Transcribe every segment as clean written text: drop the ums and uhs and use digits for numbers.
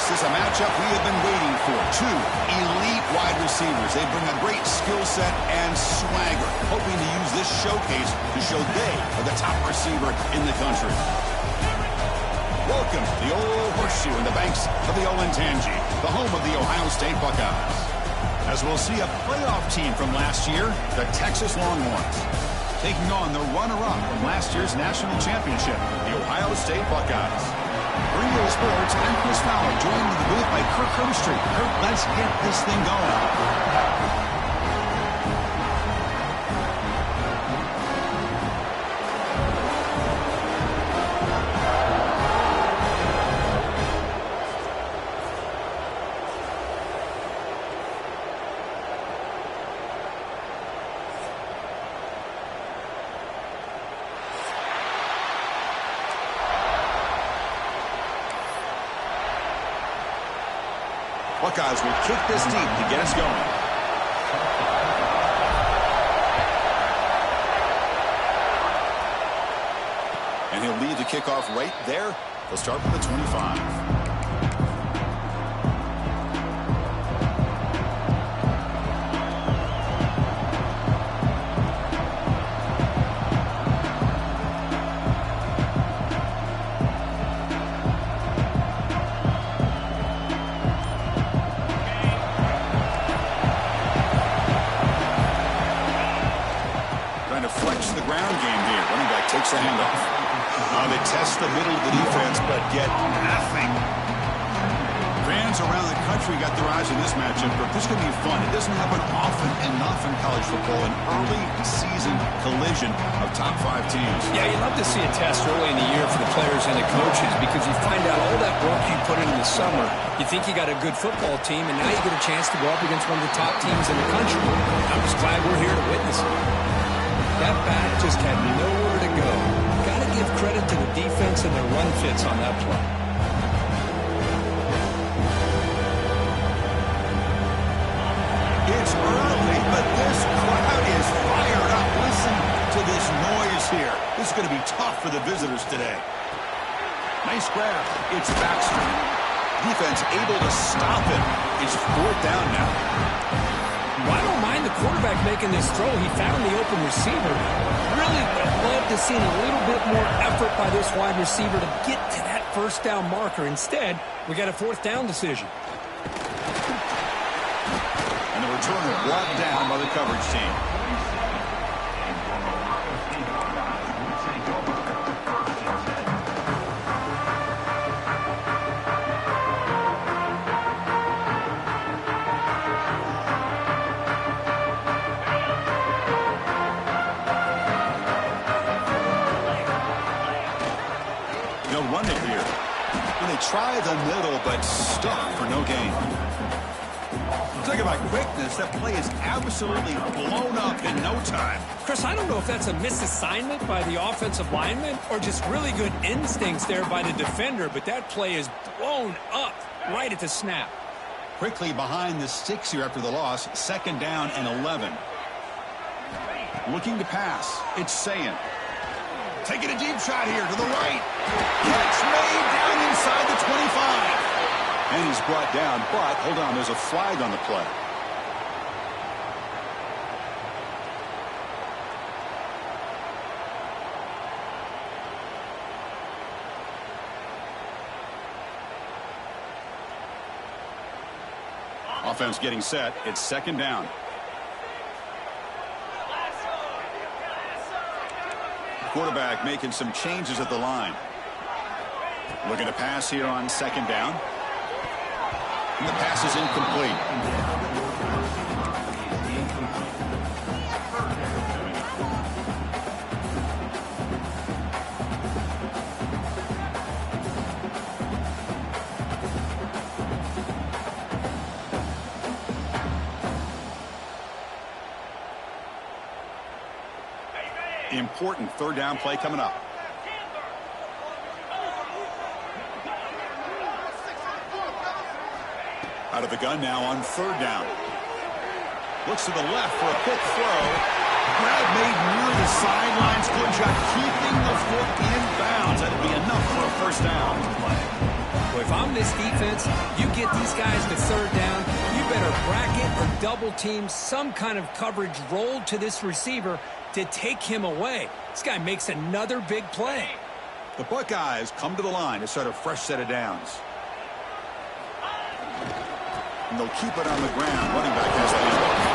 This is a matchup we have been waiting for. Two elite wide receivers. They bring a great skill set and swagger, hoping to use this showcase to show they are the top receiver in the country. Welcome to the old horseshoe in the banks of the Olentangy, the home of the Ohio State Buckeyes. As we'll see a playoff team from last year, the Texas Longhorns, taking on the runner-up from last year's national championship, the Ohio State Buckeyes. Bring Sports, I'm Chris Fowler, joined in the booth by Kirk Herbstreit. Kirk, let's get this thing going. Buckeyes will kick this deep to get us going. And he'll lead the kickoff right there. They'll start with the 25. Takes the handoff. They test the middle of the defense, but get nothing. Fans around the country got their eyes on this matchup, but this is going to be fun. It doesn't happen often enough in college football, an early season collision of top 5 teams. Yeah, you love to see a test early in the year for the players and the coaches because you find out all that work you put in the summer. You think you got a good football team, and now you get a chance to go up against one of the top teams in the country. I'm just glad we're here to witness it. That back just had nowhere to go. Got to give credit to the defense and their run fits on that play. It's early, but this crowd is fired up. Listen to this noise here. This is going to be tough for the visitors today. Nice grab. It's Baxter. Defense able to stop it. It's 4th down now. Well, I don't mind the quarterback making this throw. He found the open receiver. Really would have loved to see a little bit more effort by this wide receiver to get to that 1st down marker. Instead, we got a 4th down decision. And the return brought down by the coverage team. Run it here. And they try the middle, but stuck for no gain. Talk about quickness. That play is absolutely blown up in no time. Chris, I don't know if that's a misassignment by the offensive lineman or just really good instincts there by the defender, but that play is blown up right at the snap. Quickly behind the sticks here after the loss. 2nd down and 11. Looking to pass. It's Sayin. Taking a deep shot here to the right. Catch made down inside the 25. And he's brought down, but hold on, there's a flag on the play. Offense getting set. It's 2nd down. Quarterback making some changes at the line. Looking to pass here on 2nd down. And the pass is incomplete. Important 3rd down play coming up. Out of the gun now on 3rd down. Looks to the left for a quick throw. Grab made near the sidelines. Good job keeping the foot in bounds. That'll be enough for a 1st down. Well, if I'm this defense, you get these guys to third down, you better bracket or double team some kind of coverage rolled to this receiver to take him away. This guy makes another big play. The Buckeyes come to the line to start a fresh set of downs. And they'll keep it on the ground. Running back has the handle.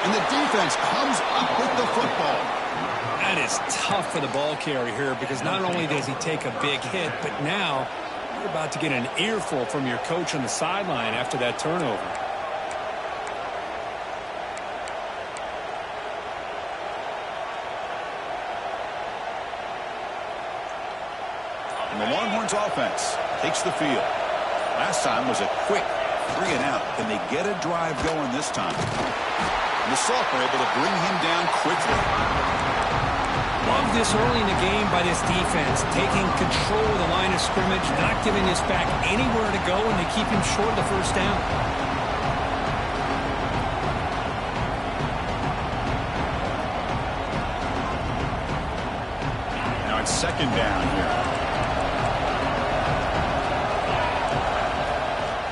And the defense comes up with the football. That is tough for the ball carrier here because not only does he take a big hit, but now you're about to get an earful from your coach on the sideline after that turnover. And the Longhorns offense takes the field. Last time was a quick 3 and out. Can they get a drive going this time? And the sophomore able to bring him down quickly. Love this early in the game by this defense, taking control of the line of scrimmage, not giving this back anywhere to go, and they keep him short of the first down. Now it's second down here.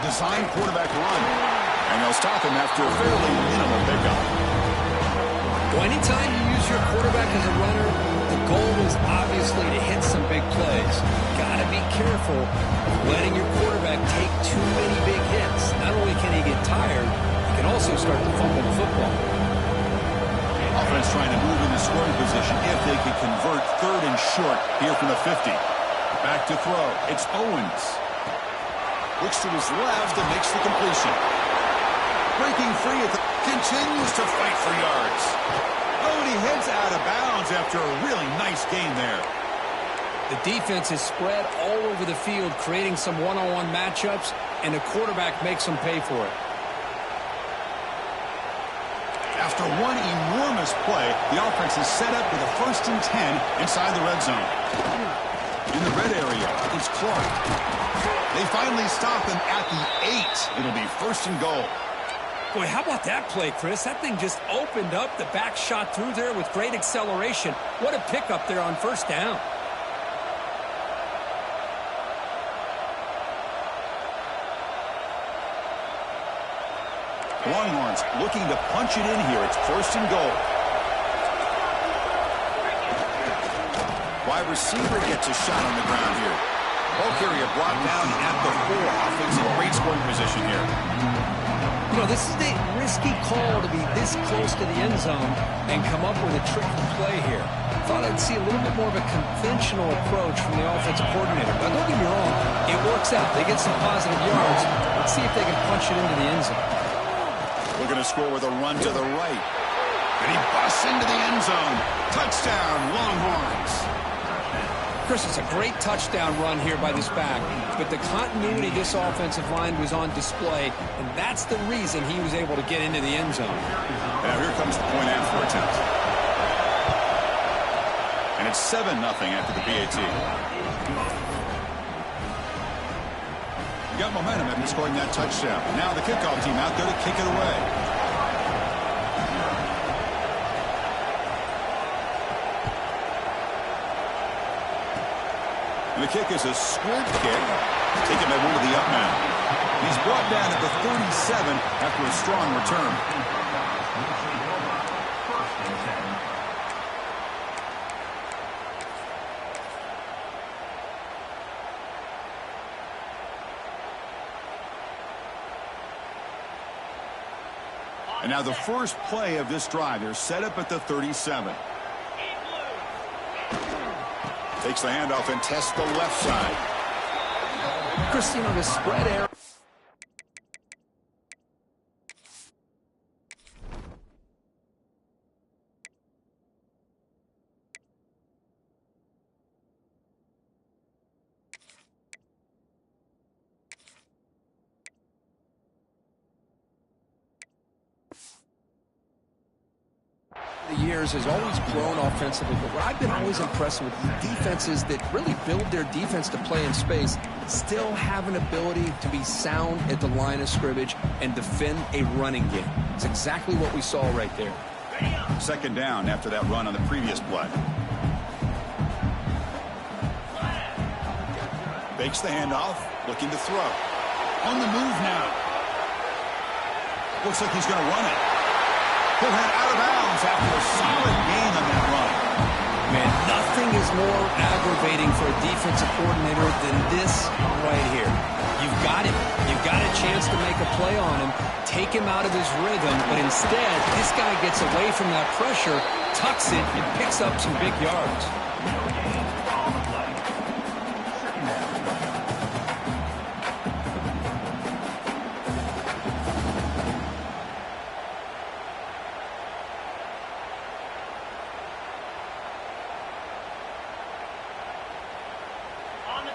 Design quarterback run. And they'll stop him after a fairly minimal pickup. Well, anytime you use your quarterback as a runner, the goal is obviously to hit some big plays. Got to be careful of letting your quarterback take too many big hits. Not only can he get tired, he can also start to fumble the football. Offense trying to move in the scoring position if they could convert third and short here from the 50. Back to throw. It's Owens. Looks to his left and makes the completion. Breaking free at the... Continues to fight for yards. Oh, and he heads out of bounds after a really nice game there. The defense is spread all over the field, creating some one-on-one matchups, and the quarterback makes them pay for it. After one enormous play, the offense is set up with a 1st and 10 inside the red zone. In the red area, it's Clark. They finally stop him at the 8. It'll be 1st and goal. Boy, how about that play, Chris? That thing just opened up. The back shot through there with great acceleration. What a pickup there on 1st down. Longhorns looking to punch it in here. It's 1st and goal. Wide receiver gets a shot on the ground here. Ball carrier brought down at the 4. Offensive great scoring position here. You know, this is a risky call to be this close to the end zone and come up with a tricky play here. Thought I'd see a little bit more of a conventional approach from the offensive coordinator. But don't get me wrong, it works out. They get some positive yards. Let's see if they can punch it into the end zone. We're going to score with a run to the right. And he busts into the end zone. Touchdown, Longhorns. Chris, it's a great touchdown run here by this back, but the continuity of this offensive line was on display, and that's the reason he was able to get into the end zone. Now here comes the point after attempt. And it's 7-0 after the PAT. Got momentum after scoring that touchdown. Now the kickoff team out there to kick it away. And the kick is a squib kick. Taken by one of the up men. He's brought down at the 37 after a strong return. And now the first play of this drive. They're set up at the 37. Takes the handoff and tests the left side. Christine on the spread area. The years has always grown offensively, but what I've been always impressed with defenses that really build their defense to play in space still have an ability to be sound at the line of scrimmage and defend a running game. It's exactly what we saw right there. Second down after that run on the previous play. Fakes the handoff, looking to throw. On the move now. Looks like he's going to run it. He'll head out of bounds after a solid gain on that run. Man, nothing is more aggravating for a defensive coordinator than this right here. You've got him. You've got a chance to make a play on him, take him out of his rhythm, but instead, this guy gets away from that pressure, tucks it, and picks up some big yards.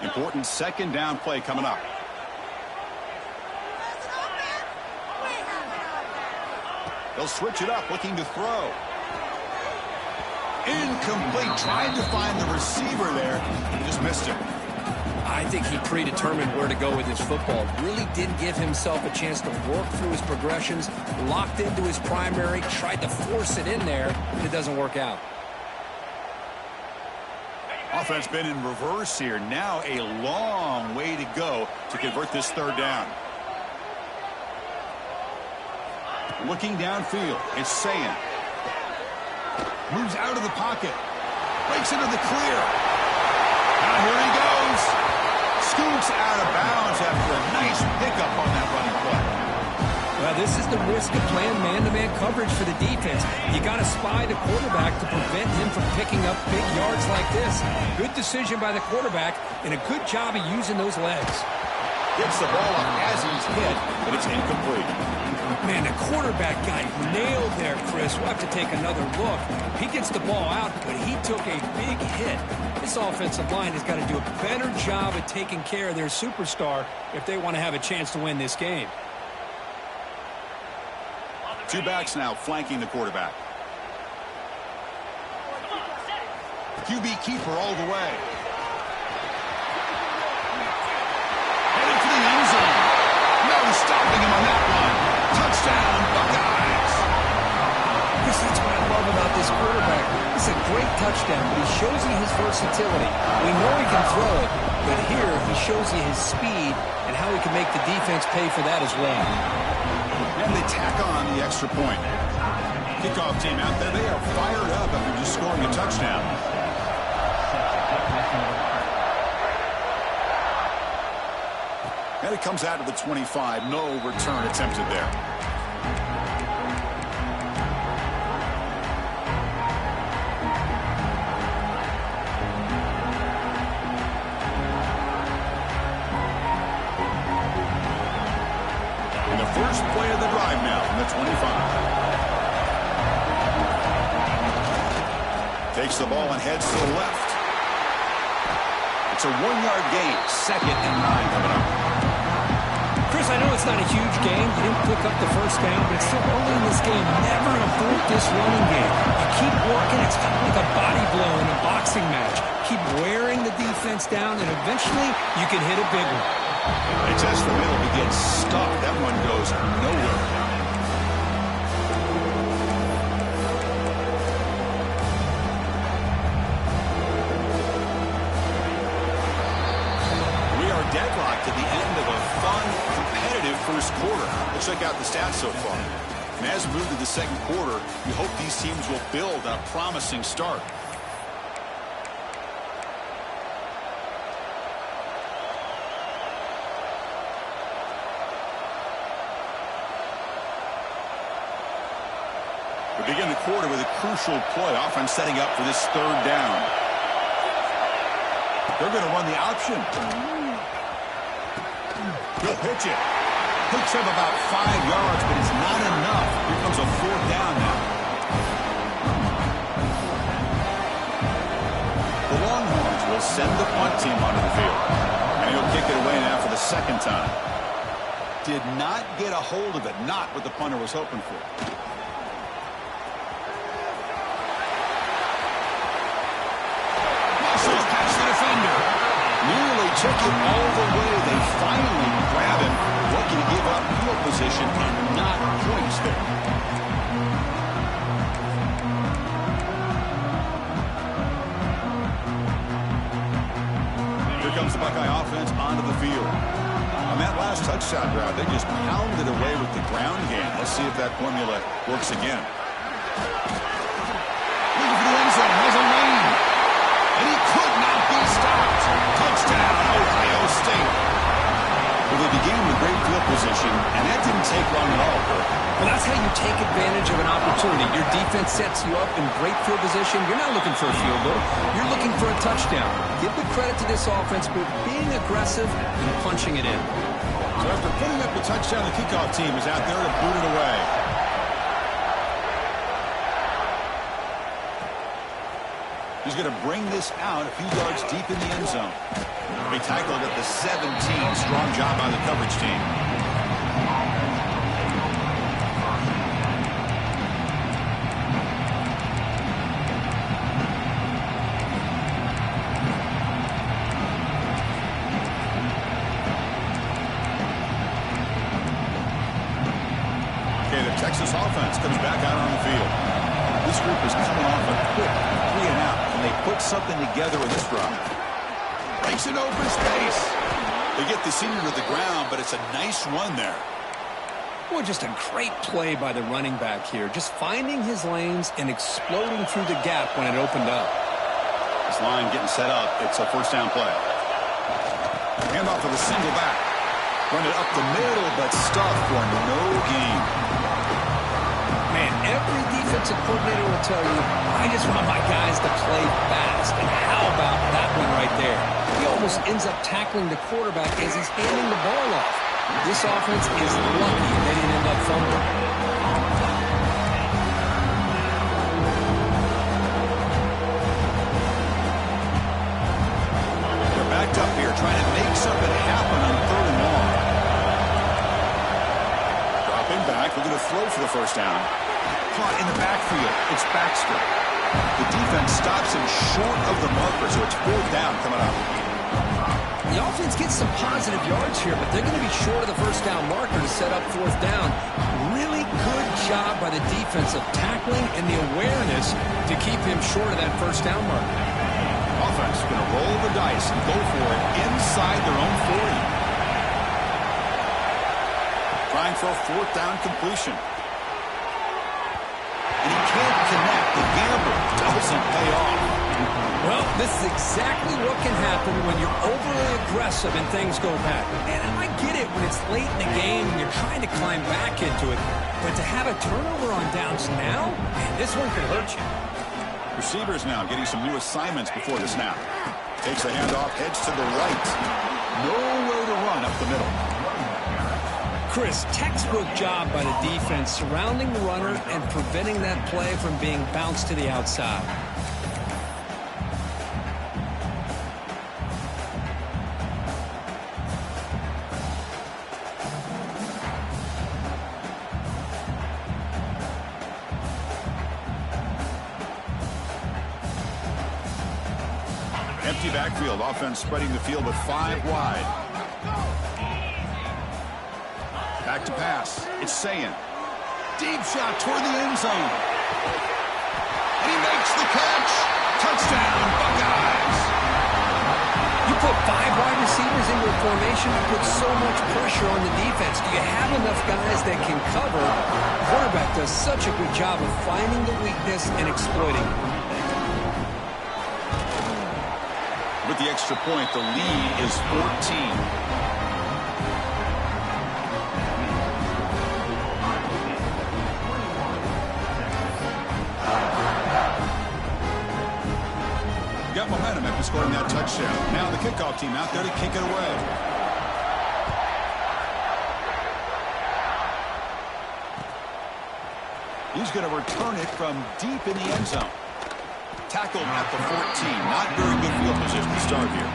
Important second down play coming up. They'll switch it up, looking to throw. Incomplete. Tried to find the receiver there. He just missed him. I think he predetermined where to go with his football. Really didn't give himself a chance to work through his progressions. Locked into his primary, tried to force it in there, and it doesn't work out. Offense been in reverse here. Now a long way to go to convert this third down. Looking downfield, it's Sayan. Moves out of the pocket. Breaks into the clear. Now here he goes. Scoots out of bounds after a nice pickup on that running play. Well, this is the risk of playing man-to-man coverage for the defense. You got to spy the quarterback to prevent him from picking up big yards like this. Good decision by the quarterback, and a good job of using those legs. Gets the ball up as he's hit, but it's incomplete. Man, the quarterback got nailed there, Chris. We'll have to take another look. He gets the ball out, but he took a big hit. This offensive line has got to do a better job of taking care of their superstar if they want to have a chance to win this game. Two backs now flanking the quarterback. QB keeper all the way. Heading for the end zone. No stopping him on that one. Touchdown, Buckeyes. Chris, that's what I love about this quarterback. It's a great touchdown, but he shows you his versatility. We know he can throw it, but here he shows you his speed and how he can make the defense pay for that as well. And they tack on the extra point. Kickoff team out there, they are fired up after just scoring a touchdown. And it comes out to the 25. No return attempted there. And the first play of the drive now from the 25. Takes the ball and heads to the left. It's a 1-yard gain. 2nd and 9 coming up. Chris, I know it's not a huge game. You didn't pick up the first down, but it's still early in this game. Never abort this running game. You keep working. It's kind of like a body blow in a boxing match. Keep wearing the defense down, and eventually you can hit a big one. They test the middle to get stuck. That one goes nowhere. Deadlocked at the end of a fun, competitive first quarter. Let's check out the stats so far. And as we move to the second quarter, we hope these teams will build on a promising start. We begin the quarter with a crucial play. Offense setting up for this third down. They're going to run the option. He'll pitch it. Picks up about 5 yards, but it's not enough. Here comes a fourth down now. The Longhorns will send the punt team onto the field. And he'll kick it away now for the second time. Did not get a hold of it. Not what the punter was hoping for. Muscles past the defender. Nearly took it all the way. They finally grab him, looking to give up field position and not points there. Here comes the Buckeye offense onto the field. On that last touchdown drive, they just pounded away with the ground game. Let's see if that formula works again. Looking for the end zone, has a lane. And he could not be stopped. Touchdown, Ohio State. Well, they began with great field position, and that didn't take long at all, Kirk. Well, that's how you take advantage of an opportunity. Your defense sets you up in great field position. You're not looking for a field goal. You're looking for a touchdown. Give the credit to this offense for being aggressive and punching it in. So after putting up the touchdown, the kickoff team is out there to boot it away. He's going to bring this out a few yards deep in the end zone. He tackled at the 17. Strong job by the coverage team. Okay, the Texas offense comes back out on the field. This group is coming off a quick 3 and out, and they put something together in this drive. Breaks an open space. They get the senior to the ground, but it's a nice run there. Well, just a great play by the running back here. Just finding his lanes and exploding through the gap when it opened up. This line getting set up. It's a first down play. Handoff to the single back. Run it up the middle, but stuffed for no gain. Man, every defensive coordinator will tell you, I just want my guys to play fast. And how about that one right there? He almost ends up tackling the quarterback as he's handing the ball off. This offense is lucky they didn't end up fumbling. They're backed up here trying to make something happen on 3rd and long. Dropping back, looking to throw for the first down. Caught in the backfield. It's Baxter. The defense stops him short of the marker, so it's 4th down coming up. The offense gets some positive yards here, but they're going to be short of the first down marker to set up 4th down. Really good job by the defense of tackling and the awareness to keep him short of that first down marker. Offense is going to roll the dice and go for it inside their own 40. Trying for a 4th down completion. And he can't connect. The gamble doesn't pay off. Well, this is exactly what can happen when you're overly aggressive and things go bad. And I get it when it's late in the game and you're trying to climb back into it. But to have a turnover on downs now, man, this one could hurt you. Receivers now getting some new assignments before the snap. Takes a handoff, heads to the right. Nowhere to run up the middle. Chris, textbook job by the defense surrounding the runner and preventing that play from being bounced to the outside. Empty backfield, offense spreading the field with 5 wide. Back to pass. It's Sayin. Deep shot toward the end zone. And he makes the catch. Touchdown, Buckeyes. You put 5 wide receivers into a formation, you put so much pressure on the defense. Do you have enough guys that can cover? The quarterback does such a good job of finding the weakness and exploiting it. With the extra point, the lead is 14. Got momentum after scoring that touchdown. Now the kickoff team out there to kick it away. He's going to return it from deep in the end zone. Tackled at the 14. Not very good field position to start here.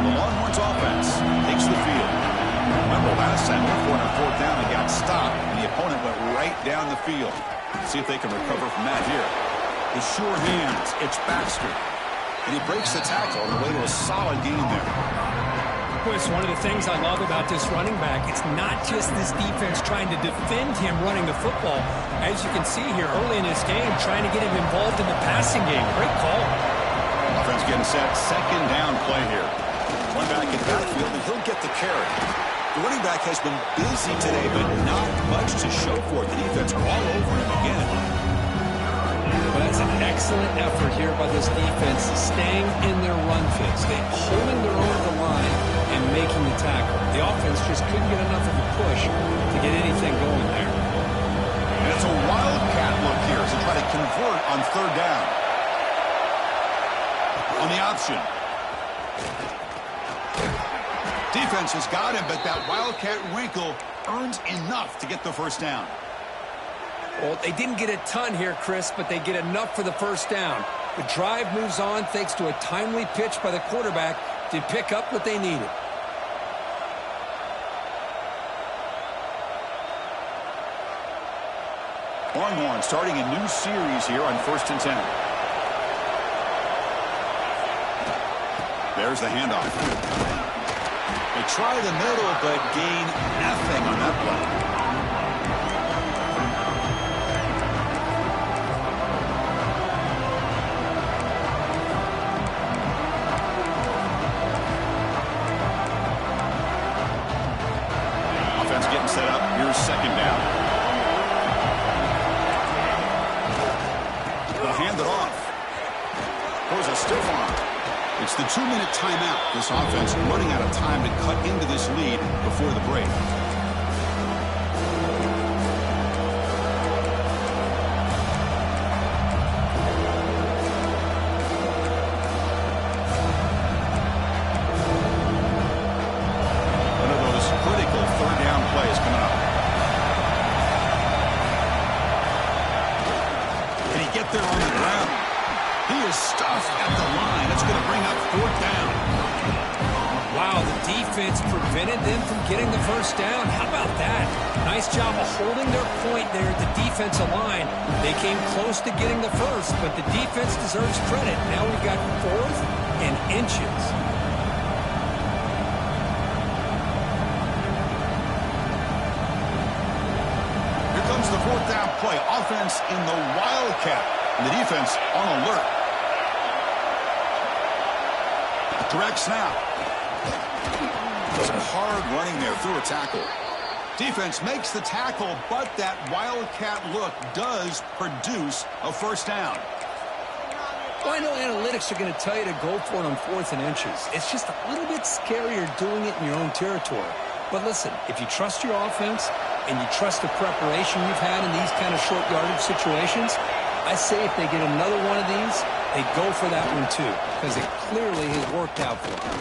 The Longhorns offense takes the field. Remember last time we were on 4th down and got stopped, and the opponent went right down the field. See if they can recover from that here. The sure hands, it's Baxter. And he breaks the tackle on the way to a solid gain there. Chris, one of the things I love about this running back, it's not just this defense trying to defend him running the football. As you can see here early in this game, trying to get him involved in the passing game. Great call. Offense getting set. Second down play here. One back in backfield, and he'll get the carry. The running back has been busy today, but not much to show for it. The defense are all over him again. Well, that's an excellent effort here by this defense, staying in their run fits. They're holding their own at the line and making the tackle. The offense just couldn't get enough of a push to get anything going there. And it's a wildcat look here as they try to convert on third down. On the option. Defense has got him, but that wildcat wrinkle earns enough to get the first down. Well, they didn't get a ton here, Chris, but they get enough for the first down. The drive moves on thanks to a timely pitch by the quarterback to pick up what they needed. Longhorn starting a new series here on 1st and 10. There's the handoff. They try the middle, but gain nothing on that play. Getting set up. Here's second down. They'll hand it off. Goes a stiff arm. It's the 2-minute timeout. This offense running out of time to cut into this lead before the break. There on the ground. He is stuffed at the line. It's going to bring up 4th down. Wow, the defense prevented them from getting the first down. How about that? Nice job of holding their point there at the defensive line. They came close to getting the first, but the defense deserves credit. Now we've got 4th and inches. Here comes the 4th down play. Offense in the wildcat. And the defense on alert. Direct snap. Some hard running there through a tackle. Defense makes the tackle, but that wildcat look does produce a first down. Well, I know analytics are going to tell you to go for it on 4th and inches. It's just a little bit scarier doing it in your own territory. But listen, if you trust your offense and you trust the preparation you've had in these kind of short yardage situations, I say if they get another one of these, they go for that one too, because it clearly has worked out for them.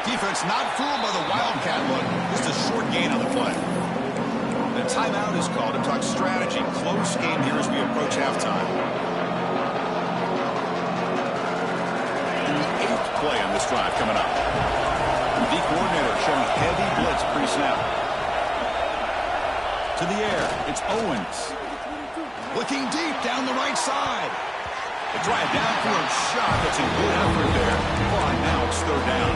Defense not fooled by the wildcat look. Just a short gain on the play. The timeout is called to talk strategy. Close game here as we approach halftime. And the 8th play on this drive coming up. The coordinator showing heavy blitz pre-snap. To the air, it's Owens. Looking deep down the right side. They try a downfield shot. That's a good effort there. Well, now it's 3rd down.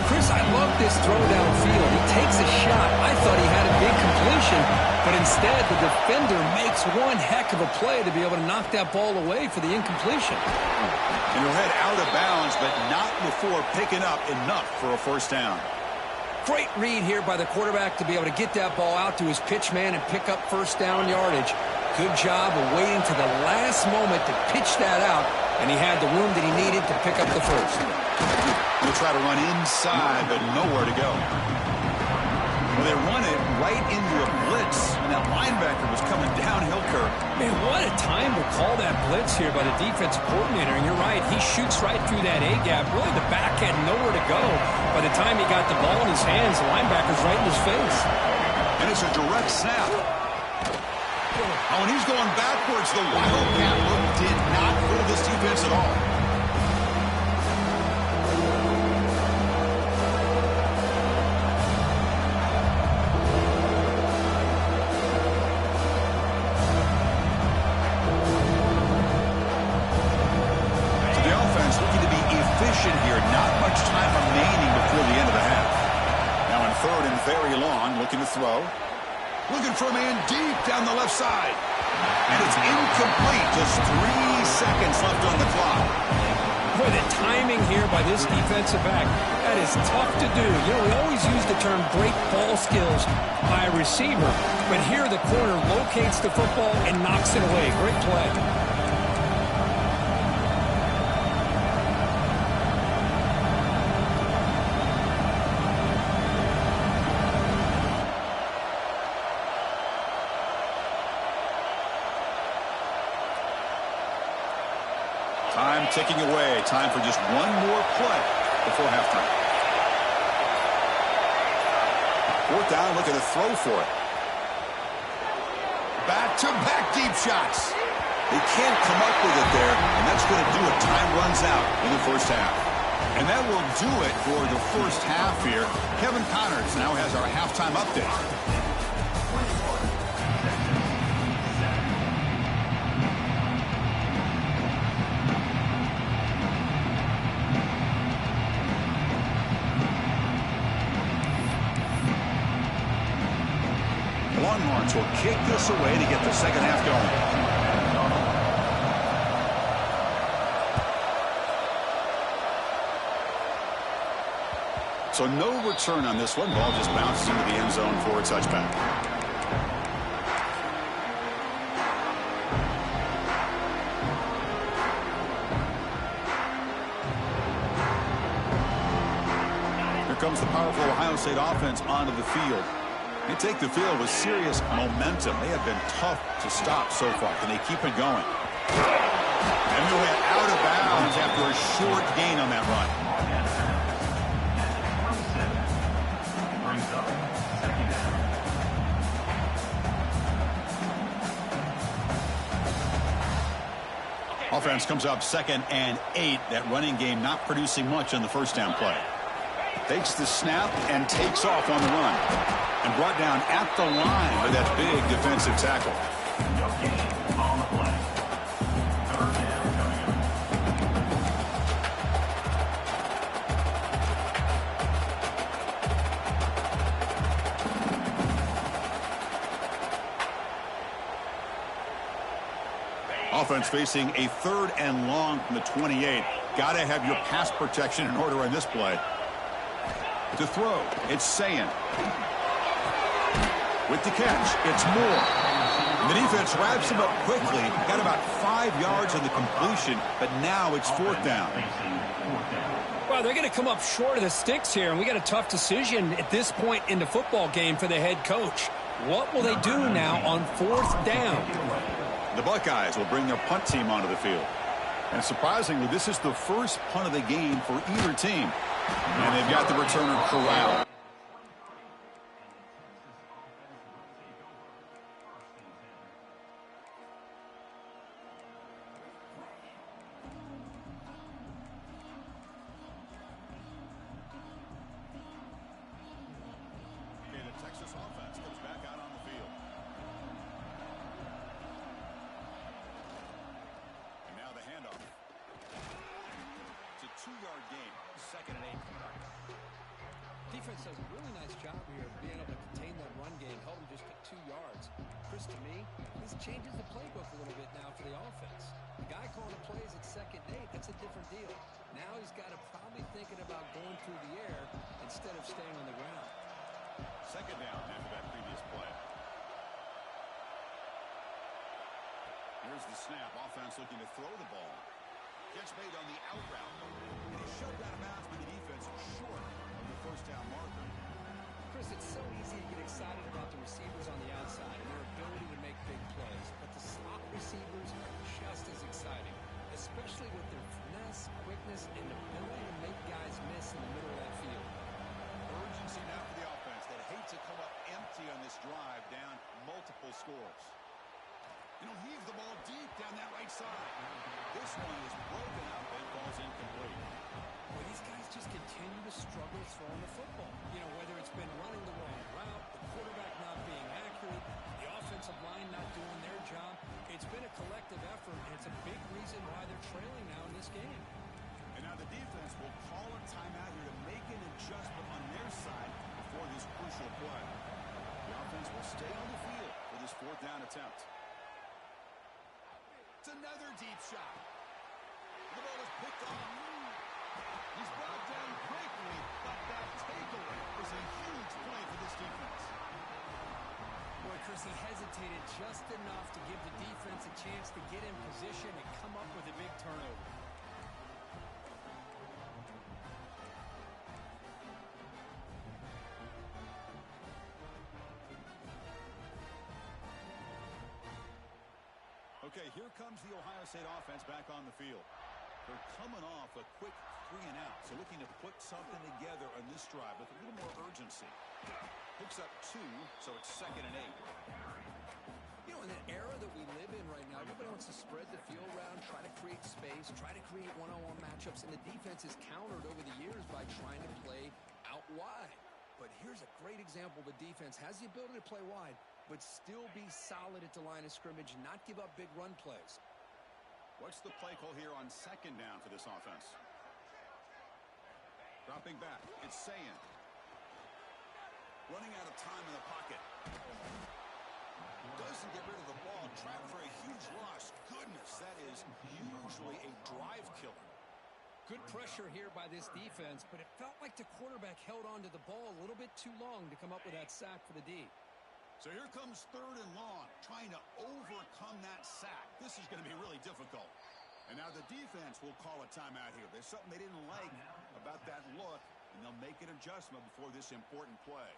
Chris, I love this throw downfield. He takes a shot. I thought he had a big completion, but instead the defender makes one heck of a play to be able to knock that ball away for the incompletion. And he'll head out of bounds, but not before picking up enough for a first down. Great read here by the quarterback to be able to get that ball out to his pitch man and pick up first down yardage. Good job of waiting to the last moment to pitch that out, and he had the room that he needed to pick up the first. He'll try to run inside, but nowhere to go. Well, they run it right into a blitz, and that linebacker was coming downhill curve. Man, what a time to call that blitz here by the defensive coordinator. And you're right, he shoots right through that A-gap. Really, the back had nowhere to go. By the time he got the ball in his hands, the linebacker's right in his face. And it's a direct snap. Oh, and he's going backwards. The wildcat look did not fool this defense at all. possession here. Not much time remaining before the end of the half. Now in third and very long, looking to throw. Looking for a man deep down the left side. And it's incomplete. Just 3 seconds left on the clock. Boy, the timing here by this defensive back, that is tough to do. You know, we always use the term great ball skills by a receiver, but here the corner locates the football and knocks it away. Great play. Time ticking away. Time for just one more play before halftime. Fourth down, looking to throw for it. Back-to-back deep shots. They can't come up with it there, and that's going to do it. Time runs out in the first half. And that will do it for the first half here. Kevin Connors now has our halftime update. Longhorns will kick this away to get the second half going. So no return on this one. Ball just bounces into the end zone for a touchback. Here comes the powerful Ohio State offense onto the field. They take the field with serious momentum. They have been tough to stop so far. Can they keep it going? And they went out of bounds after a short gain on that run. Offense comes up 2nd and 8. That running game not producing much on the first down play. Takes the snap and takes off on the run. And brought down at the line with that big defensive tackle. Offense facing a 3rd and long from the 28. Got to have your pass protection in order on this play. To throw, it's Sayin. With the catch, it's Moore. And the defense wraps him up quickly. Got about 5 yards on the completion, but now it's 4th down. Well, they're going to come up short of the sticks here, and we got a tough decision at this point in the football game for the head coach. What will they do now on 4th down? The Buckeyes will bring their punt team onto the field. And surprisingly, this is the first punt of the game for either team. And they've got the returner corralled. Okay, the Texas offense comes back out on the field. And now the handoff. It's a 2-yard gain. 2nd and 8. Defense does a really nice job here of being able to contain that run game, held him just at 2 yards. Chris, to me, this changes the playbook a little bit now for the offense. The guy calling the plays at 2nd and 8, that's a different deal. Now he's got to probably thinking about going through the air instead of staying on the ground. 2nd down after that previous play. Here's the snap. Offense looking to throw the ball. Catch made on the out route. And he's shoved out of bounds by the defense short of the first down marker. Chris, it's so easy to get excited about the receivers on the outside and their ability to make big plays. But the slot receivers are just as exciting, especially with their finesse, quickness, and ability to make guys miss in the middle of that field. Urgency now for the offense that hate to come up empty on this drive, down multiple scores. And he'll heave the ball deep down that right side. This one is broken up and falls incomplete. Well, these guys just continue to struggle throwing the football. You know, whether it's been running the wrong route, the quarterback not being accurate, the offensive line not doing their job. It's been a collective effort, and it's a big reason why they're trailing now in this game. And now the defense will Another deep shot. The ball is picked off. He's brought down quickly, but that takeaway is a huge play for this defense. Boy, Chris, he hesitated just enough to give the defense a chance to get in position and come up with a big turnover. Okay, here comes the Ohio State offense back on the field. They're coming off a quick 3-and-out, so looking to put something together on this drive with a little more urgency. Picks up 2, so it's 2nd and 8. You know, in the era that we live in right now, everybody wants to spread the field around, try to create space, try to create one-on-one matchups, and the defense has countered over the years by trying to play out wide. But here's a great example. The defense has the ability to play wide, but still be solid at the line of scrimmage, not give up big run plays. What's the play call here on 2nd down for this offense? Dropping back, it's Sayin. Running out of time in the pocket. Doesn't get rid of the ball, trapped for a huge loss. Goodness, that is usually a drive killer. Good pressure here by this defense, but it felt like the quarterback held on to the ball a little bit too long to come up with that sack for the D. So here comes 3rd and long, trying to overcome that sack. This is going to be really difficult. And now the defense will call a timeout here. There's something they didn't like about that look, and they'll make an adjustment before this important play.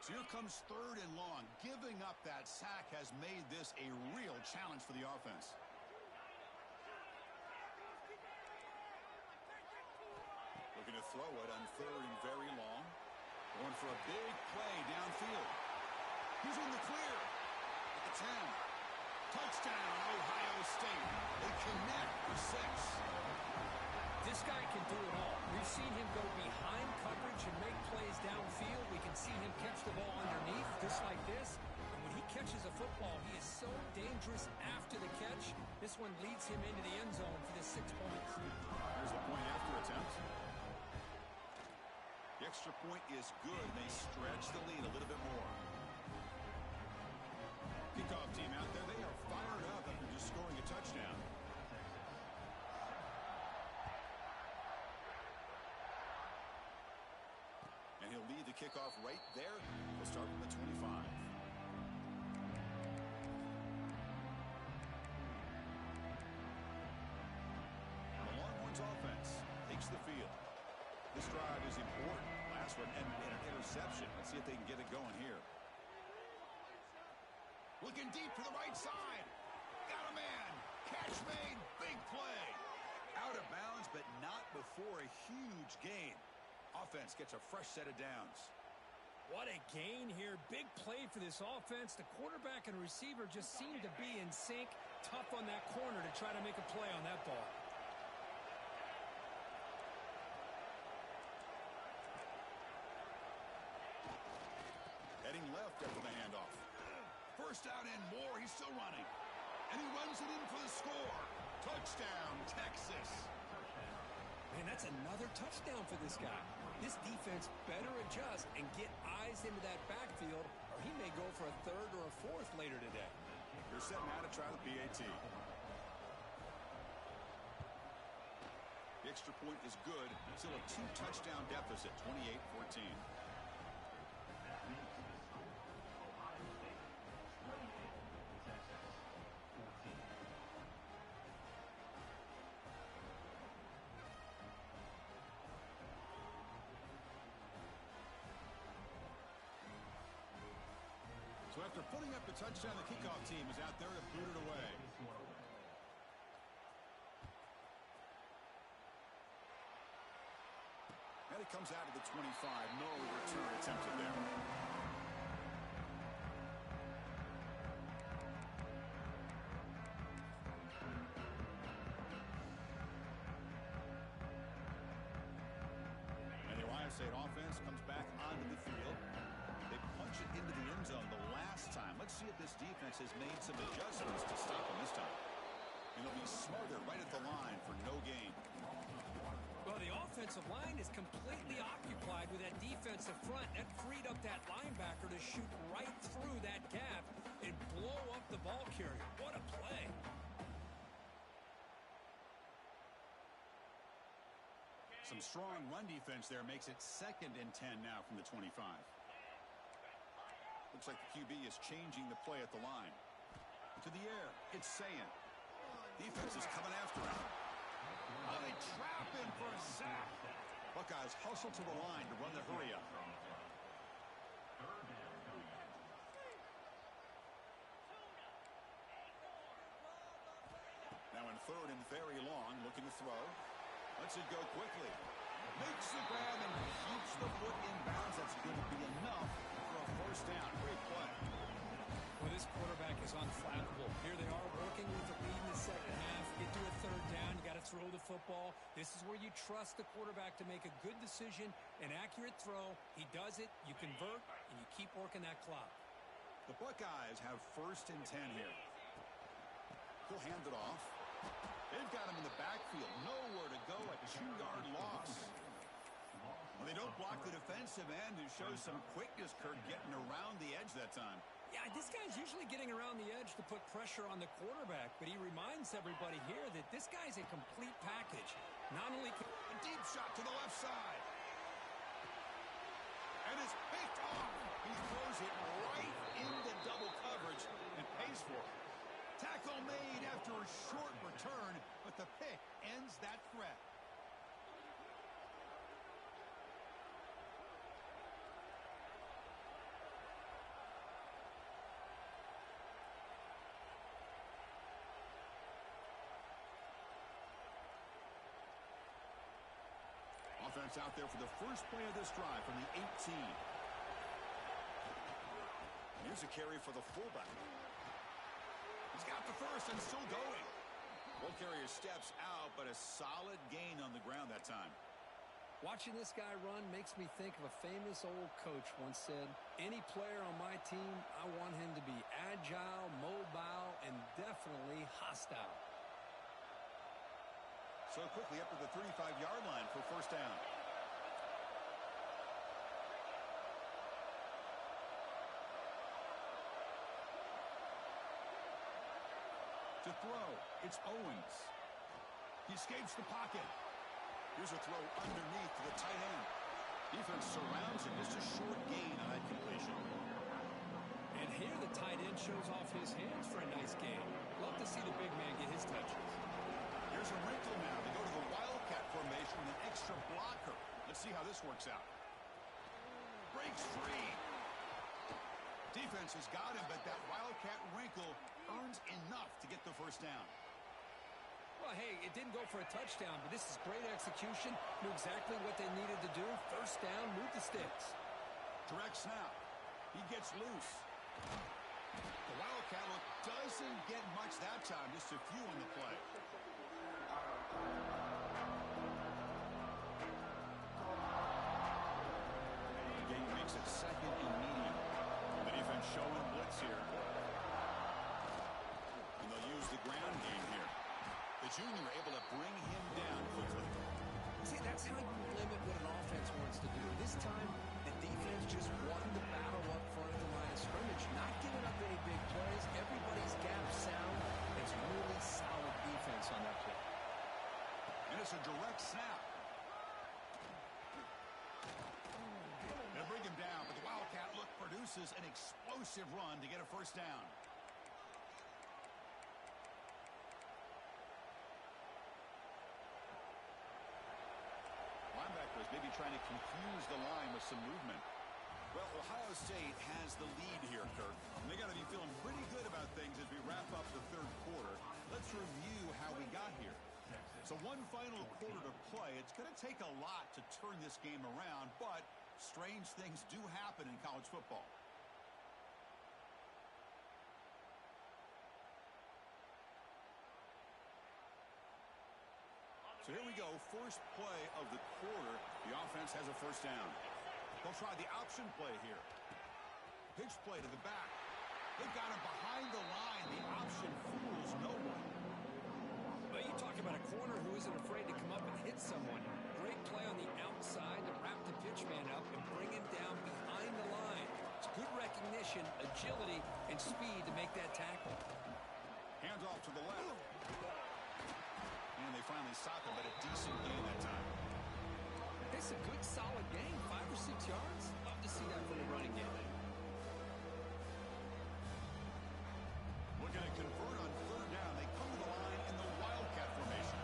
So here comes 3rd and long. Giving up that sack has made this a real challenge for the offense. Looking to throw it on 3rd and very long. Going for a big play downfield. He's in the clear at the 10. Touchdown, Ohio State. They connect for 6. This guy can do it all. We've seen him go behind coverage and make plays downfield. We can see him catch the ball underneath, just like this. And when he catches a football, he is so dangerous after the catch. This one leads him into the end zone for the 6 points. Here's the point after attempt. The extra point is good. They stretch the lead a little bit more. Kickoff team out there. They are fired up after just scoring a touchdown. And he'll lead the kickoff right there. We'll start from the 25. The Longhorns offense takes the field. This drive is important. Last one ended in an interception. Let's see if they can get it going here. Looking deep to the right side. Got a man. Catch made. Big play. Out of bounds, but not before a huge gain. Offense gets a fresh set of downs. What a gain here. Big play for this offense. The quarterback and receiver just seem to be in sync. Tough on that corner to try to make a play on that ball. Heading left after the handoff. First down and more. He's still running. And he runs it in for the score. Touchdown, Texas. Man, that's another touchdown for this guy. This defense better adjust and get eyes into that backfield, or he may go for a 3rd or a 4th later today. They're set now to try the PAT. The extra point is good. Still a 2-touchdown deficit, 28-14. So after putting up the touchdown, the kickoff team is out there to boot it away. And it comes out of the 25. No return attempted there. And the Ohio State offense comes back onto the field. They punch it into the end zone the last time. Let's see if this defense has made some adjustments to stop them this time. And they'll be smarter right at the line for no gain. Well, Well, the offensive line is completely occupied with that defensive front. That freed up that linebacker to shoot right through that gap and blow up the ball carrier. What a play. Some strong run defense there makes it 2nd and 10 now from the 25. Looks like the QB is changing the play at the line. To the air, it's Sayan. Defense is coming after him. Oh, they trap him for a sack. Buckeyes hustle to the line to run the hurry up. Now in 3rd and very long, looking to throw. Lets it go quickly. Makes the grab and keeps the foot in bounds. That's going to be enough for a first down. Great play. Well, this quarterback is unflappable. Here they are working with the lead in the second half. Get to a 3rd down. You got to throw the football. This is where you trust the quarterback to make a good decision, an accurate throw. He does it. You convert, and you keep working that clock. The Buckeyes have 1st and 10 here. He'll hand it off. They've got him in the backfield. Nowhere to go. A 2-yard loss. Well, they don't block the defensive end and show some quickness, Kirk, getting around the edge that time. Yeah, this guy's usually getting around the edge to put pressure on the quarterback, but he reminds everybody here that this guy's a complete package. Not only a deep shot to the left side. And it's picked off. He throws it right into double coverage and pays for it. Tackle made after a short return, but the pick ends that threat. Offense out there for the first play of this drive from the 18. Here's a carry for the fullback. He's got the first and still going. Ball carrier steps out, but a solid gain on the ground that time. Watching this guy run makes me think of a famous old coach once said, any player on my team, I want him to be agile, mobile, and definitely hostile. So quickly up to the 35-yard line for first down. To throw, it's Owens. He escapes the pocket. Here's a throw underneath to the tight end. Defense surrounds him. Just a short gain on that completion. And here the tight end shows off his hands for a nice gain. Love to see the big man get his touches. Here's a wrinkle now. They go to the Wildcat formation with an extra blocker. Let's see how this works out. Breaks free. Defense has got him, but that Wildcat wrinkle earns enough to get the first down. Well, hey, it didn't go for a touchdown, but this is great execution. Knew exactly what they needed to do. First down, move the sticks. Direct snap. He gets loose. The Wildcat look doesn't get much that time. Just a few on the play. The game makes it 2nd and medium. The defense showing blitz here. And they'll use the ground game here. The junior able to bring him down quickly. See, that's how you limit what an offense wants to do. This time, the defense just wanting to battle up front of the line of scrimmage, not giving up any big plays. Everybody's gap sound. It's really solid defense on that play. And it's a direct snap. They'll bring him down, but the Wildcat look produces an explosive run to get a first down. Linebackers maybe trying to confuse the line with some movement. Well, Ohio State has the lead here, Kirk. And they got to be feeling pretty good about things as we wrap up the 3rd quarter. Let's review how we got here. So one final quarter to play. It's going to take a lot to turn this game around, but strange things do happen in college football. So here we go, first play of the quarter. The offense has a first down. They'll try the option play here. Pitch play to the back. They've got him behind the line. The option fools no one. But you talk about a corner who isn't afraid to come up and hit someone. great play on the outside to wrap the pitch man up and bring him down behind the line. It's good recognition, agility, and speed to make that tackle. Hands off to the left. And they finally stop him, but a decent gain that time. It's a good, solid gain, 5 or 6 yards. Love to see that from the running game. Looking to convert on third down. They come to the line in the Wildcat formation.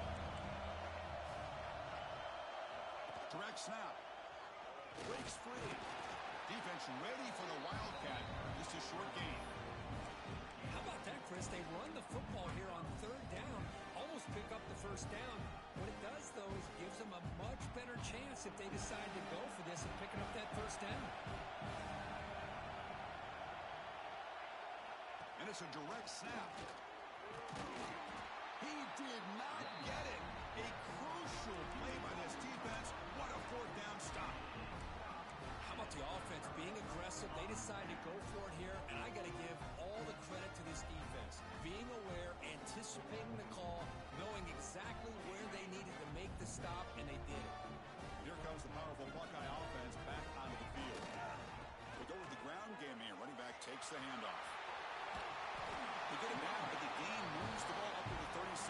Direct snap. Breaks free. Defense ready for the Wildcat. Just a short gain. How about that, Chris? They run the football here on third down, almost pick up the first down. What it does, though, is it gives them a much better chance if they decide to go for this and picking up that first down. And it's a direct snap. He did not get it. A crucial play by this defense. What a fourth down stop. How about the offense being aggressive? They decide to go for it here, and I got to give all the credit to this defense. Being aware, anticipating the call, knowing exactly where they needed to make the stop, and they did it. Here comes the powerful Buckeye offense back onto the field. They go with the ground game here. Running back takes the handoff. They get it down, but the gain moves the ball up to the 36.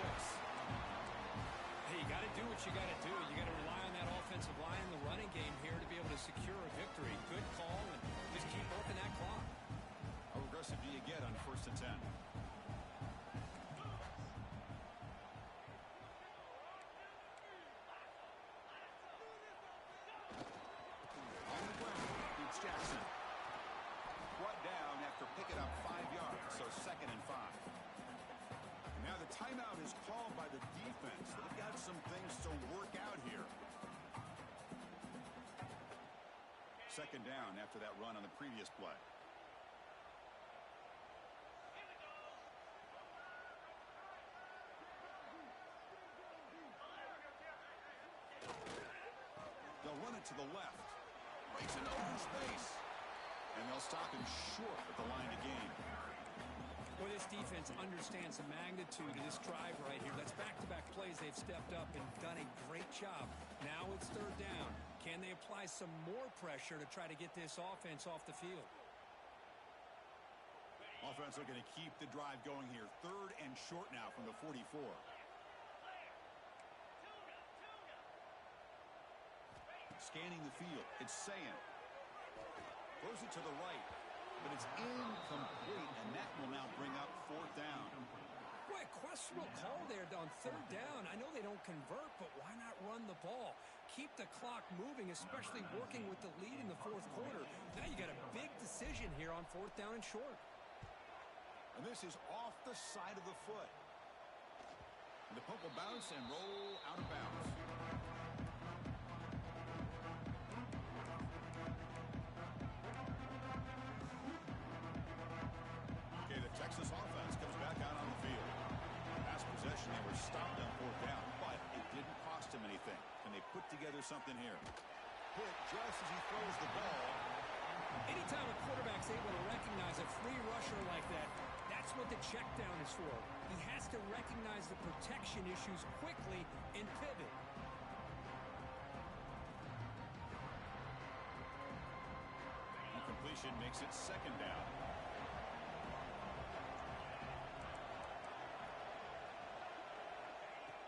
Hey, you got to do what you got to do. You got to rely on that offensive line in the running game here to be able to secure a victory. Good call, and just keep working that clock. How aggressive do you get on 1st and 10? On the ground, it's Jackson. Brought down after picking up 5 yards, so 2nd and 5. Now the timeout is called by the defense. They've got some things to work out here. 2nd down after that run on the previous play. They'll run it to the left. Breaks into open space. And they'll stop him short at the line of game. Well, this defense understands the magnitude of this drive right here. That's back-to-back plays. They've stepped up and done a great job. Now it's third down. Can they apply some more pressure to try to get this offense off the field? Offense looking to keep the drive going here. 3rd and short now from the 44. Scanning the field. It's Sayin. Throws it to the right. But it's incomplete, and that will now bring up 4th down. Boy, a questionable call there on third down. I know they don't convert, but why not run the ball? Keep the clock moving, especially working with the lead in the 4th quarter. Now you got a big decision here on 4th down and short. And this is off the side of the foot. And the punt will bounce and roll out of bounds. The Texas offense comes back out on the field. Last possession, they were stopped on 4th down, but it didn't cost him anything. Can they put together something here? Hit just as he throws the ball. Anytime a quarterback's able to recognize a free rusher like that, that's what the check down is for. He has to recognize the protection issues quickly and pivot. Incompletion makes it 2nd down.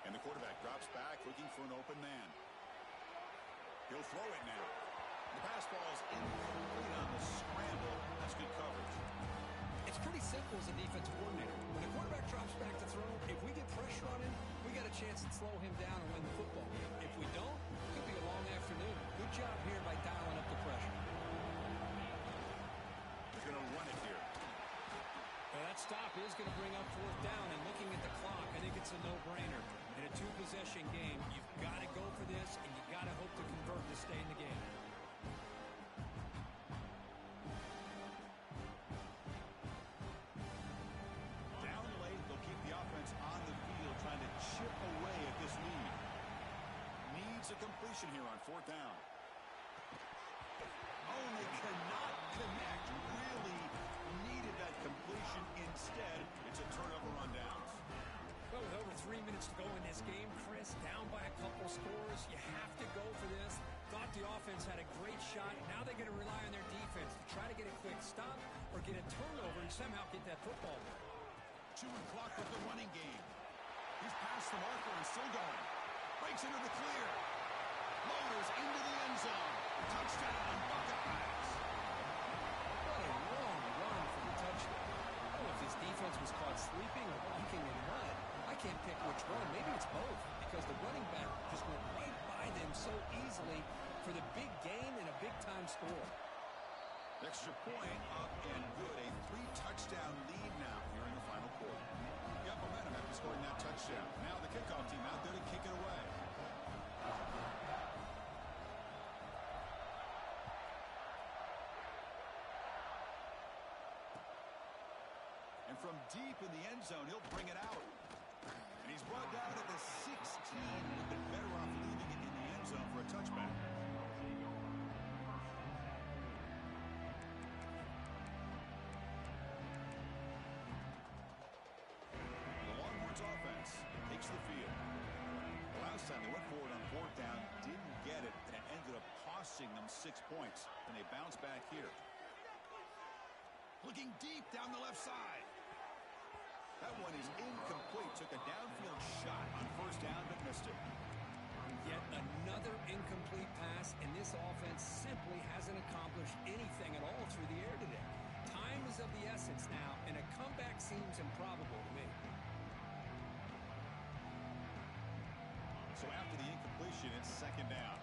And the quarterback drops back, looking for an open man. He'll throw it now. The pass falls incomplete on the scramble. That's good coverage. It's pretty simple as a defensive coordinator. When the quarterback drops back to throw, if we get pressure on him, we got a chance to slow him down and win the football game. If we don't, it could be a long afternoon. Good job here by dialing up the pressure. He's going to run it here. Well, that stop is going to bring up 4th down, and looking at the clock, I think it's a no-brainer. In a 2-possession game, you've got to go for this, and you've got to hope to convert to stay in the game. Down late, they'll keep the offense on the field, trying to chip away at this lead. Needs a completion here on 4th down. Oh, they cannot connect. Really needed that completion. Instead, it's a turnover on downs. Well, with over 3 minutes to go in this game, Chris, down by a couple scores, you have to go stop or get a turnover and somehow get that football back. Chewing clock with the running game. He's past the marker and still going. Breaks into the clear. Motors into the end zone. Touchdown, Buckeyes. What a long run for the touchdown. I don't know if this defense was caught sleeping or walking in mud. I can't pick which one. Maybe it's both, because the running back just went right by them so easily for the big gain and a big-time score. Extra point up and good. A 3-touchdown lead now here in the final quarter. Got momentum after scoring that touchdown. Now the kickoff team out there to kick it away. And from deep in the end zone, he'll bring it out. And he's brought down at the 16. Would have been better off leaving it in the end zone for a touchback. The Longhorns offense takes the field. Last time they went forward on 4th down, didn't get it, and it ended up costing them 6 points. And they bounce back here. Looking deep down the left side. That one is incomplete. Took a downfield shot on 1st down, but missed it. Yet another incomplete pass, and this offense simply hasn't accomplished anything at all through the air today. Time is of the essence now, and a comeback seems improbable to me. So after the incompletion, it's 2nd down.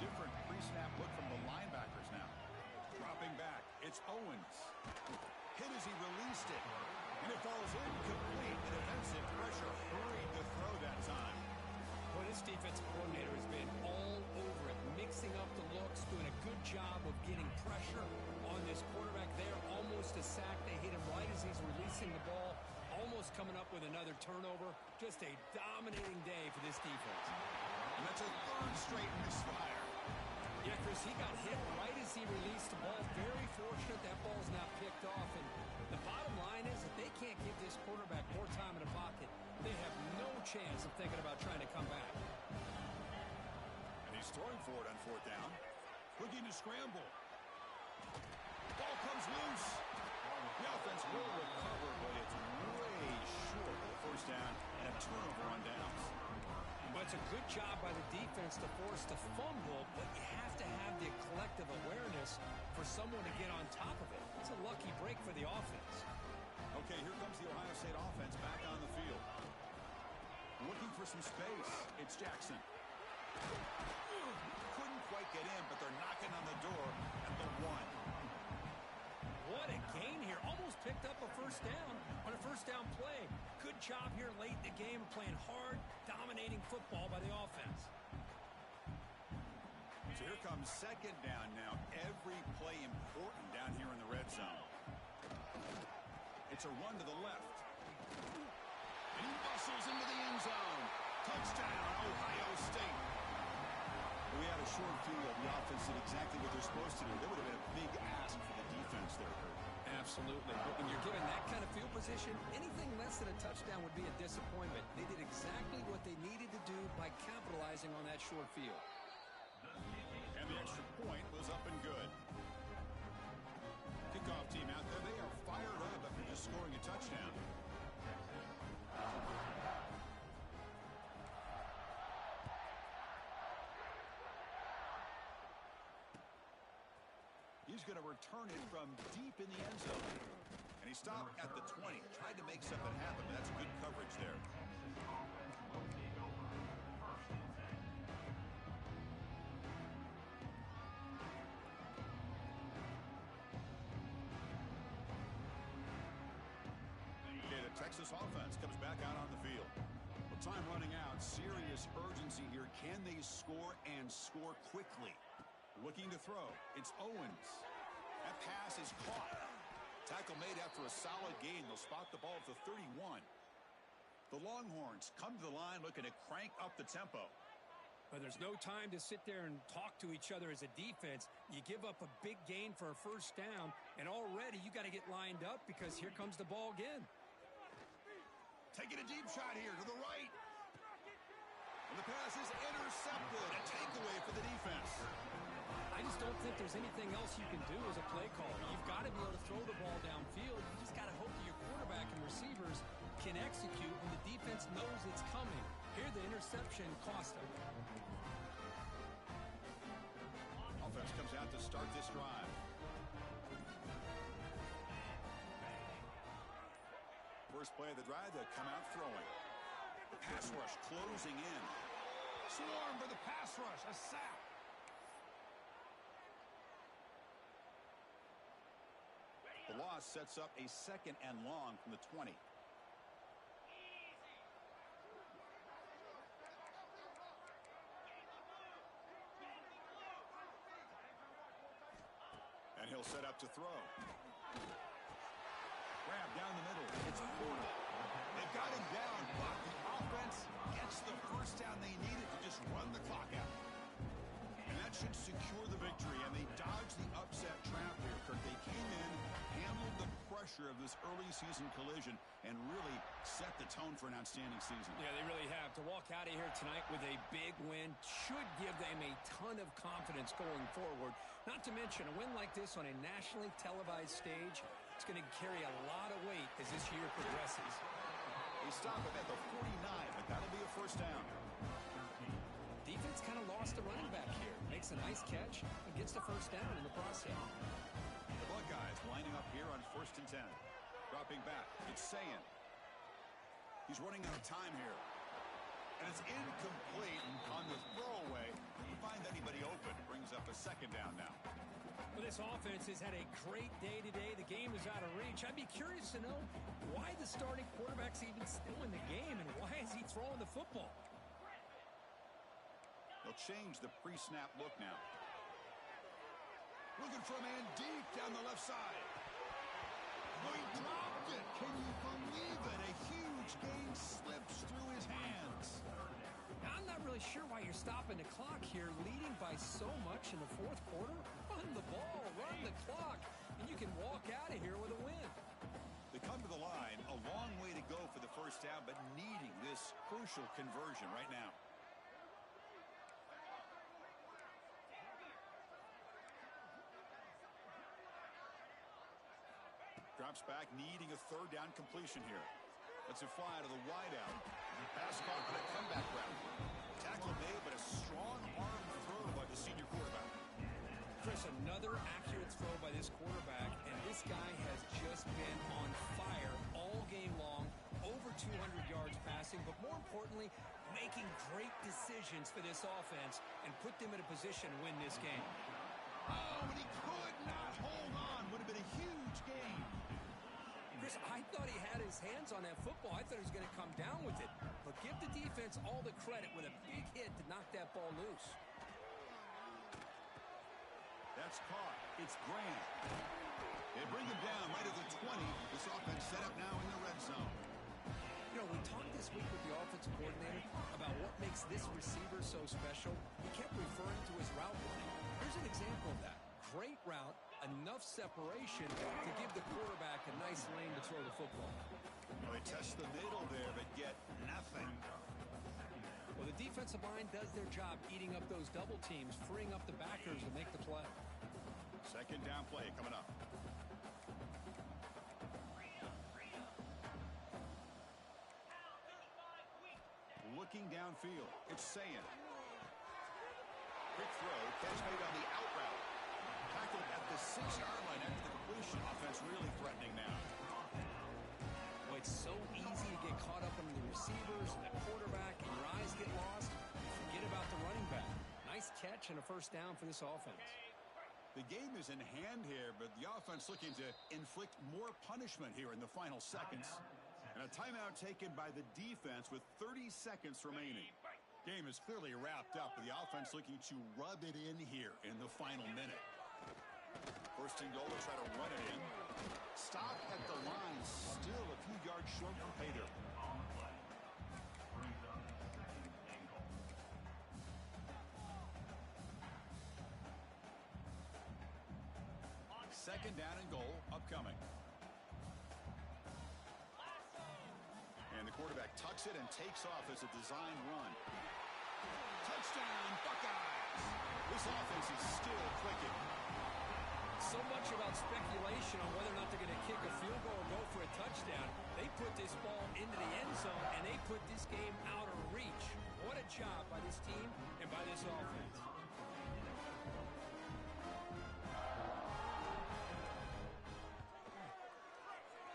Different pre-snap look from the linebackers now. Dropping back, it's Owens. Hit as he released it. And it falls incomplete. The defensive pressure hurried to throw that time. Well, this defensive coordinator has been all over it, mixing up the looks, doing a good job of getting pressure on this quarterback there. Almost a sack. They hit him right as he's releasing the ball. Almost coming up with another turnover. Just a dominating day for this defense. And that's a 3rd straight misfire. Yeah, Chris, he got hit right as he released the ball. Very fortunate that ball's now picked off. And the bottom line is that they can't give this quarterback more time in the pocket. They have no chance of thinking about trying to come back. And he's throwing for it on 4th down. Looking to scramble. Ball comes loose. The offense will recover, but it's way short of the 1st down and a turnover on downs. But it's a good job by the defense to force the fumble, but you have to have the collective awareness for someone to get on top of it. It's a lucky break for the offense. Okay, here comes the Ohio State offense back on the field. Looking for some space. It's Jackson. Couldn't quite get in, but they're knocking on the door at the 1. What a gain here. Almost picked up a 1st down on a 1st down play. Good job here late in the game, playing hard, dominating football by the offense. So here comes 2nd down now. Every play important down here in the red zone. It's a run to the left. And he bustles into the end zone. Touchdown, Ohio State. We had a short field. The offense did exactly what they're supposed to do. That would have been a big ask for the defense there, Kurt. Absolutely. But when you're given that kind of field position, anything less than a touchdown would be a disappointment. They did exactly what they needed to do by capitalizing on that short field. And the extra point was up and good. Kickoff team out there, they are fired up after just scoring a touchdown. He's going to return it from deep in the end zone. And he stopped at the 20. Tried to make something happen, but that's good coverage there. Okay, the Texas offense comes back out on the field. Well, time running out. Serious urgency here. Can they score and score quickly? Looking to throw. It's Owens. That pass is caught. Tackle made after a solid gain. They'll spot the ball at the 31. The Longhorns come to the line looking to crank up the tempo. But there's no time to sit there and talk to each other as a defense. You give up a big gain for a 1st down, and already you got to get lined up because here comes the ball again. Taking a deep shot here to the right. And the pass is intercepted. A takeaway for the defense. I I just don't think there's anything else you can do as a play caller. You've got to be able to throw the ball downfield. You just got to hope that your quarterback and receivers can execute when the defense knows it's coming. Here, the interception cost them. Offense comes out to start this drive. First play of the drive, they'll come out throwing. Pass rush closing in. Swarm for the pass rush. A sack. The loss sets up a 2nd and long from the 20. And he'll set up to throw. Grab down the middle. It's Porter. They've got him down, but the offense gets the first down they needed to just run the clock out. And that should secure the victory, and they dodged the upset trap here, Kirk. They came in, handled the pressure of this early season collision, and really set the tone for an outstanding season. Yeah, they really have. To walk out of here tonight with a big win should give them a ton of confidence going forward. Not to mention, a win like this on a nationally televised stage, it's going to carry a lot of weight as this year progresses. They stop it at the 49, but that'll be a first down. Defense kind of lost the running back here. Makes a nice catch and gets the first down in the process. The Buckeyes lining up here on 1st and 10. Dropping back. It's Sayin. He's running out of time here. And it's incomplete on the throwaway. You find anybody open. Brings up a 2nd down now. Well, this offense has had a great day today. The game is out of reach. I'd be curious to know why the starting quarterback's even still in the game and why is he throwing the football? They'll change the pre-snap look now. Looking for a man deep down the left side. Oh, he dropped it. Can you believe it? A huge gain slips through his hands. Now, I'm not really sure why you're stopping the clock here, leading by so much in the 4th quarter. Run the ball, run the clock, and you can walk out of here with a win. They come to the line, a long way to go for the first down, but needing this crucial conversion right now. Drops back, needing a 3rd down completion here. Lets it fly to the wideout. Pass caught on a comeback route. Tackle made, but a strong arm throw by the senior quarterback. Chris, another accurate throw by this quarterback, and this guy has just been on fire all game long. Over 200 yards passing, but more importantly, making great decisions for this offense and put them in a position to win this game. Oh, and he could not hold on. Would have been a huge gain. Chris, I thought he had his hands on that football. I thought he was going to come down with it. But give the defense all the credit with a big hit to knock that ball loose. That's caught. It's Graham. They bring him down right at the 20. This offense set up now in the red zone. You know, we talked this week with the offensive coordinator about what makes this receiver so special. He kept referring to his route running. Here's an example of that. Great route, enough separation to give the quarterback a nice lane to throw the football. Well, they test the middle there, but get nothing. Well, the defensive line does their job eating up those double teams, freeing up the backers to make the play. 2nd down play coming up. Looking downfield, it's Sayin. Quick throw, catch made on the out route. Tackled at the 6-yard line after the completion. Offense really threatening now. Well, it's so easy to get caught up in the receivers and the quarterback, and your eyes get lost. Forget about the running back. Nice catch and a first down for this offense. The game is in hand here, but the offense looking to inflict more punishment here in the final seconds. And a timeout taken by the defense with 30 seconds remaining. Game is clearly wrapped up, but the offense looking to rub it in here in the final minute. 1st and goal to try to run it in. Stop at the line, still a few yards short from pay dirt. 2nd down and goal upcoming. And the quarterback tucks it and takes off as a design run. Touchdown, Buckeyes! This offense is still clicking. So much about speculation on whether or not they're going to kick a field goal or go for a touchdown. They put this ball into the end zone, and they put this game out of reach. What a job by this team and by this offense.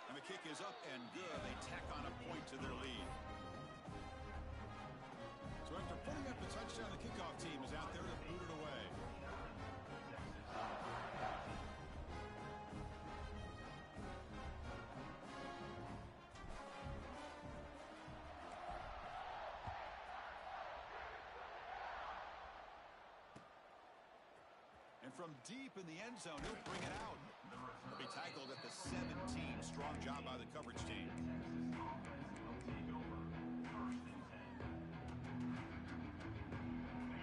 And the kick is up and good. They tack on a point to their lead. So after putting up the touchdown, the kickoff team is out there to boot it away. And from deep in the end zone, he'll bring it out. He'll be tackled at the 17. Strong job by the coverage team.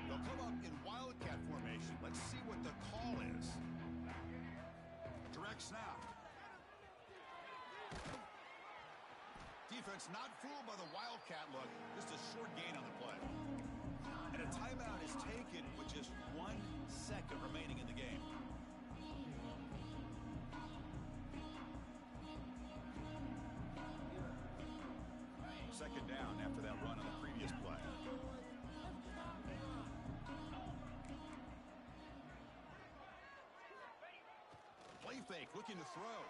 They'll come up in wildcat formation. Let's see what the call is. Direct snap. Defense not fooled by the wildcat look. Just a short gain on the play. And a timeout is taken with just 1 second remaining in the game. Second down after that run on the previous play. Play fake, looking to throw.